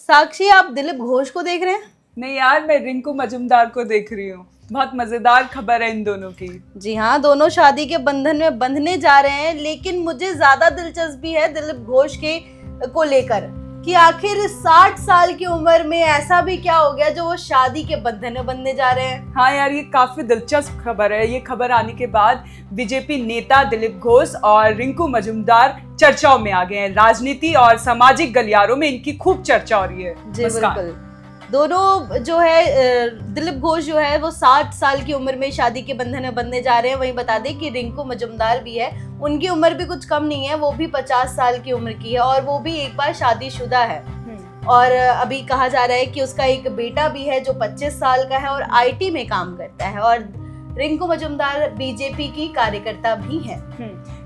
साक्षी, आप दिलीप घोष को देख रहे हैं? नहीं यार, मैं रिंकू मजूमदार को देख रही हूँ। बहुत मजेदार खबर है इन दोनों की। जी हाँ, दोनों शादी के बंधन में बंधने जा रहे हैं, लेकिन मुझे ज्यादा दिलचस्पी है दिलीप घोष को लेकर कि आखिर 60 साल की उम्र में ऐसा भी क्या हो गया जो वो शादी के बंधन में बंधने जा रहे हैं। हाँ यार, ये काफी दिलचस्प खबर है। ये खबर आने के बाद बीजेपी नेता दिलीप घोष और रिंकू मजूमदार चर्चाओं में आ गए हैं। राजनीति और सामाजिक गलियारों में इनकी खूब चर्चा हो रही है। जी बिल्कुल। दोनों जो है दिलीप घोष जो है वो 60 साल की उम्र में शादी के बंधन में बंधने जा रहे हैं। वहीं बता दें कि रिंकू मजूमदार भी है, उनकी उम्र भी कुछ कम नहीं है, वो भी 50 साल की उम्र की है और वो भी एक बार शादीशुदा है। और अभी कहा जा रहा है कि उसका एक बेटा भी है जो 25 साल का है और आईटी में काम करता है। और रिंकू मजूमदार बीजेपी की कार्यकर्ता भी है।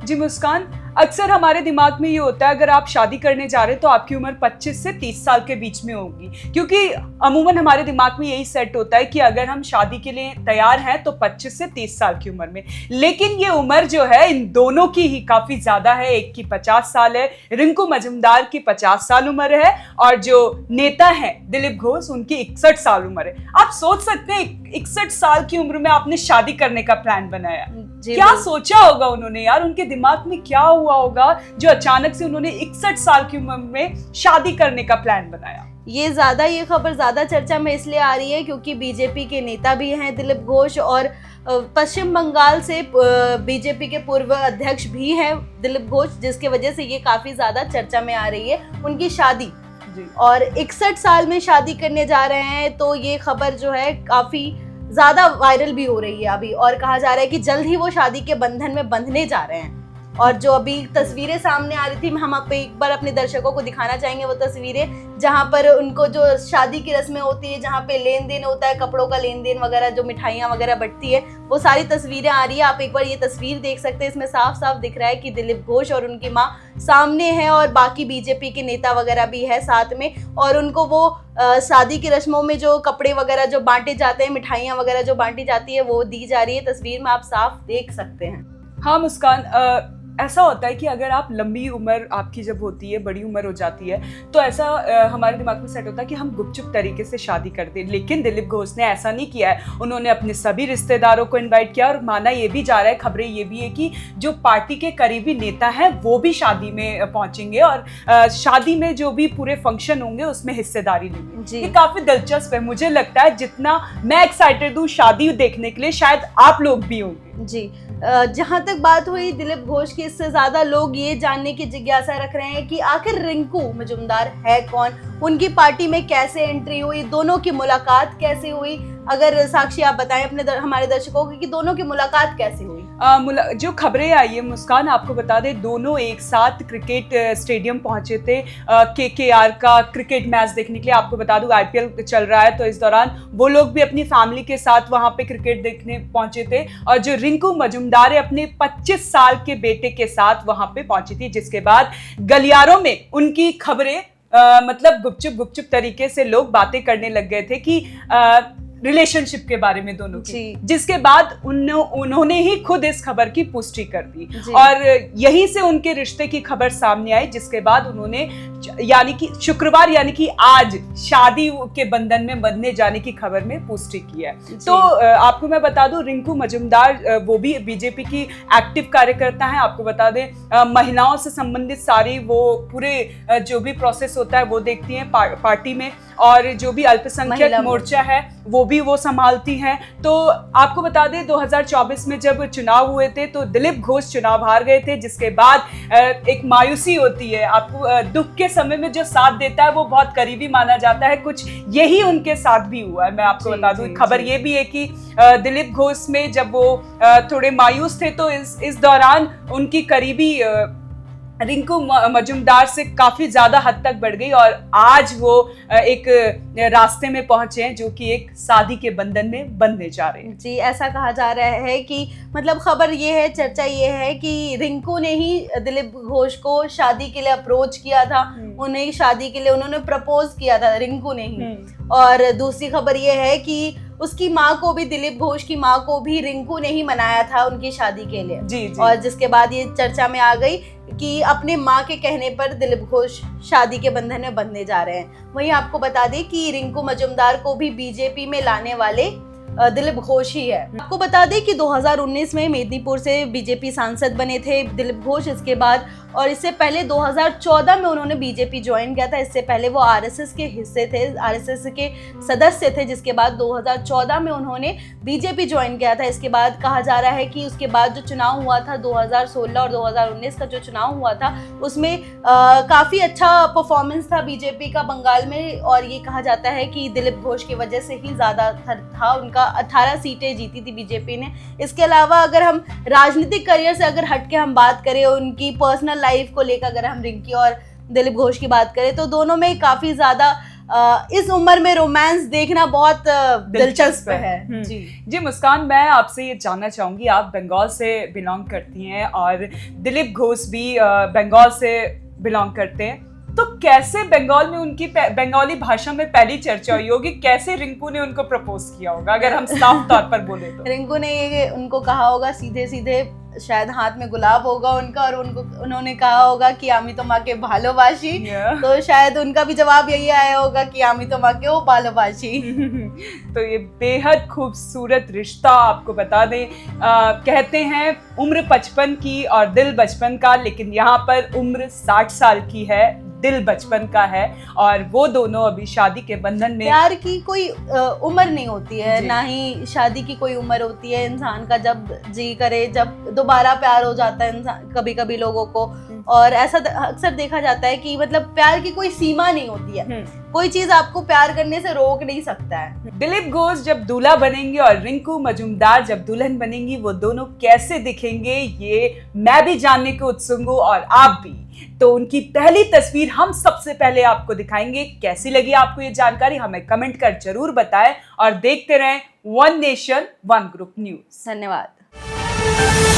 जी मुस्कान, अक्सर हमारे दिमाग में ये होता है अगर आप शादी करने जा रहे हैं तो आपकी उम्र 25 से 30 साल के बीच में होगी, क्योंकि अमूमन हमारे दिमाग में यही सेट होता है कि अगर हम शादी के लिए तैयार हैं तो 25 से 30 साल की उम्र में। लेकिन ये उम्र जो है इन दोनों की ही काफी ज्यादा है। एक की 50 साल है, रिंकू मजूमदार की 50 साल उम्र है और जो नेता है दिलीप घोष उनकी 61 साल उम्र है। आप सोच सकते हैं 61 साल की उम्र में आपने शादी करने का प्लान बनाया। क्या सोचा होगा उन्होंने यार, उनके दिमाग में क्या हुआ होगा जो अचानक से उन्होंने 61 साल की उम्र में शादी करने का प्लान बनाया। ये खबर ज्यादा चर्चा में इसलिए आ रही है क्योंकि बीजेपी के नेता भी हैं दिलीप घोष और पश्चिम बंगाल से बीजेपी के पूर्व अध्यक्ष भी हैं दिलीप घोष, जिसकी वजह से ये काफी ज्यादा चर्चा में आ रही है उनकी शादी। और 61 साल में शादी करने जा रहे हैं, तो ये खबर जो है काफी ज्यादा वायरल भी हो रही है अभी। और कहा जा रहा है कि जल्द ही वो शादी के बंधन में बंधने जा रहे हैं। और जो अभी तस्वीरें सामने आ रही थी, हम आप एक बार अपने दर्शकों को दिखाना चाहेंगे वो तस्वीरें जहां पर उनको जो शादी की रस्में होती है, जहां पे लेन देन होता है, कपड़ों का लेन देन वगैरह, जो मिठाइयां वगैरह बंटती है, वो सारी तस्वीरें आ रही है। आप एक बार ये तस्वीर देख सकते हैं, इसमें साफ साफ दिख रहा है कि दिलीप घोष और उनकी माँ सामने है और बाकी बीजेपी के नेता वगैरह भी है साथ में। और उनको वो शादी की रस्मों में जो कपड़े वगैरह जो बांटे जाते हैं, मिठाइयाँ वगैरह जो बांटी जाती है, वो दी जा रही है। तस्वीर में आप साफ देख सकते हैं। हाँ मुस्कान, ऐसा होता है कि अगर आप लंबी उम्र आपकी जब होती है, बड़ी उम्र हो जाती है, तो ऐसा हमारे दिमाग में सेट होता है कि हम गुपचुप तरीके से शादी कर दें। लेकिन दिलीप घोष ने ऐसा नहीं किया है। उन्होंने अपने सभी रिश्तेदारों को इनवाइट किया और माना ये भी जा रहा है, खबरें ये भी है कि जो पार्टी के करीबी नेता हैं वो भी शादी में पहुंचेंगे और शादी में जो भी पूरे फंक्शन होंगे उसमें हिस्सेदारी लेंगे। ये काफी दिलचस्प है। मुझे लगता है जितना मैं एक्साइटेड हूँ शादी देखने के लिए, शायद आप लोग भी होंगे। जी, जहां तक बात हुई दिलीप घोष की, इससे ज्यादा लोग ये जानने की जिज्ञासा रख रहे हैं कि आखिर रिंकू मजूमदार है कौन, उनकी पार्टी में कैसे एंट्री हुई, दोनों की मुलाकात कैसे हुई। अगर साक्षी आप बताएं अपने हमारे दर्शकों को कि दोनों की मुलाकात कैसे हुई। जो खबरें आई है मुस्कान, आपको बता दें दोनों एक साथ क्रिकेट स्टेडियम पहुंचे थे KKR का क्रिकेट मैच देखने के लिए। आपको बता दूं IPL चल रहा है, तो इस दौरान वो लोग भी अपनी फैमिली के साथ वहां पे क्रिकेट देखने पहुंचे थे। और जो रिंकू मजूमदार है अपने 25 साल के बेटे के साथ वहां पे पहुंची थी, जिसके बाद गलियारों में उनकी खबरें मतलब गुपचुप तरीके से लोग बातें करने लग गए थे कि रिलेशनशिप के बारे में दोनों की, जिसके बाद उन्होंने ही खुद इस खबर की पुष्टि कर दी और यहीं से उनके रिश्ते की खबर सामने आई, जिसके बाद उन्होंने यानी कि शुक्रवार यानी कि आज शादी के बंधन में बंधने जाने की खबर में पुष्टि की है। तो आपको मैं बता दूं रिंकू मजूमदार वो भी बीजेपी की एक्टिव कार्यकर्ता हैं। आपको बता दें महिलाओं से संबंधित सारी वो पूरे जो भी प्रोसेस होता है वो देखती हैं पार्टी में, और जो भी अल्पसंख्यक मोर्चा है वो संभालती हैं। तो आपको बता दें 2024 में जब चुनाव हुए थे तो दिलीप घोष चुनाव हार गए थे, जिसके बाद एक मायूसी होती है। आपको दुख के समय में जो साथ देता है वो बहुत करीबी माना जाता है, कुछ यही उनके साथ भी हुआ है। मैं आपको बता दूं खबर ये भी है कि दिलीप घोष में जब वो थोड़े मायूस थे तो इस दौरान उनकी करीबी रिंकू मजूमदार से काफी ज्यादा हद तक बढ़ गई और आज वो एक रास्ते में पहुंचे हैं जो कि एक शादी के बंधन में बंधने जा रहे हैं। जी, ऐसा कहा जा रहा है कि मतलब खबर ये है, चर्चा ये है कि रिंकू ने ही दिलीप घोष को शादी के लिए अप्रोच किया था, उन्हें शादी के लिए उन्होंने प्रपोज किया था, रिंकू ने ही। और दूसरी खबर ये है कि उसकी माँ को भी, दिलीप घोष की माँ को भी रिंकू ने ही मनाया था उनकी शादी के लिए। जी जी। और जिसके बाद ये चर्चा में आ गई कि अपने माँ के कहने पर दिलीप घोष शादी के बंधन में बंधने जा रहे हैं। वहीं आपको बता दें कि रिंकू मजूमदार को भी बीजेपी में लाने वाले दिलीप घोष ही है। आपको बता दें कि 2019 में मेदिनीपुर से बीजेपी सांसद बने थे दिलीप घोष। इसके बाद और इससे पहले 2014 में उन्होंने बीजेपी ज्वाइन किया था। इससे पहले वो आरएसएस के हिस्से थे, आरएसएस के सदस्य थे, जिसके बाद 2014 में उन्होंने बीजेपी ज्वाइन किया था। इसके बाद कहा जा रहा है कि उसके बाद जो चुनाव हुआ था 2016 और 2019 का जो चुनाव हुआ था उसमें काफ़ी अच्छा परफॉर्मेंस था बीजेपी का बंगाल में, और ये कहा जाता है कि दिलीप घोष की वजह से ही ज़्यादा था उनका, 18 सीटें जीती थी बीजेपी ने। इसके अलावा अगर हम राजनीतिक करियर से अगर हट के हम बात करें, उनकी पर्सनल लाइफ को लेकर अगर हम रिंकी और दिलीप घोष की बात करें, तो दोनों में काफी ज्यादा इस उम्र में रोमांस देखना बहुत दिलचस्प है। जी मुस्कान, मैं आपसे ये जानना चाहूंगी, आप बंगाल से बिलोंग करती हैं और दिलीप घोष भी बंगाल से बिलोंग करते हैं, तो कैसे बंगाल में उनकी बंगाली भाषा में पहली चर्चा हुई होगी? कैसे रिंकू ने उनको प्रपोज किया होगा, अगर हम साफ तौर पर बोले तो? रिंकू ने ये उनको कहा होगा सीधे सीधे, शायद हाथ में गुलाब होगा उनका, और उन्होंने कहा होगा कि आमी तो माँ के भालोबाशी। तो शायद उनका भी जवाब यही आया होगा कि आमी तो माँ के वो भालोबाशी। तो ये बेहद खूबसूरत रिश्ता, आपको बता दें कहते हैं उम्र 55 की और दिल बचपन का, लेकिन यहाँ पर उम्र 60 साल की है, दिल बचपन का है, और वो दोनों अभी शादी के बंधन में। प्यार की कोई उम्र नहीं होती है, ना ही शादी की कोई उम्र होती है। इंसान का जब जी करे, जब दोबारा प्यार हो जाता है इंसान कभी कभी लोगों को, और ऐसा अक्सर देखा जाता है कि मतलब प्यार की कोई सीमा नहीं होती है, कोई चीज आपको प्यार करने से रोक नहीं सकता है। दिलीप घोष जब दूल्हा बनेंगे और रिंकू मजूमदार जब दुल्हन बनेंगी, वो दोनों कैसे दिखेंगे ये मैं भी जानने को उत्सुक हूँ और आप भी। तो उनकी पहली तस्वीर हम सबसे पहले आपको दिखाएंगे। कैसी लगी आपको ये जानकारी हमें कमेंट कर जरूर बताएं, और देखते रहें one nation one group news. धन्यवाद।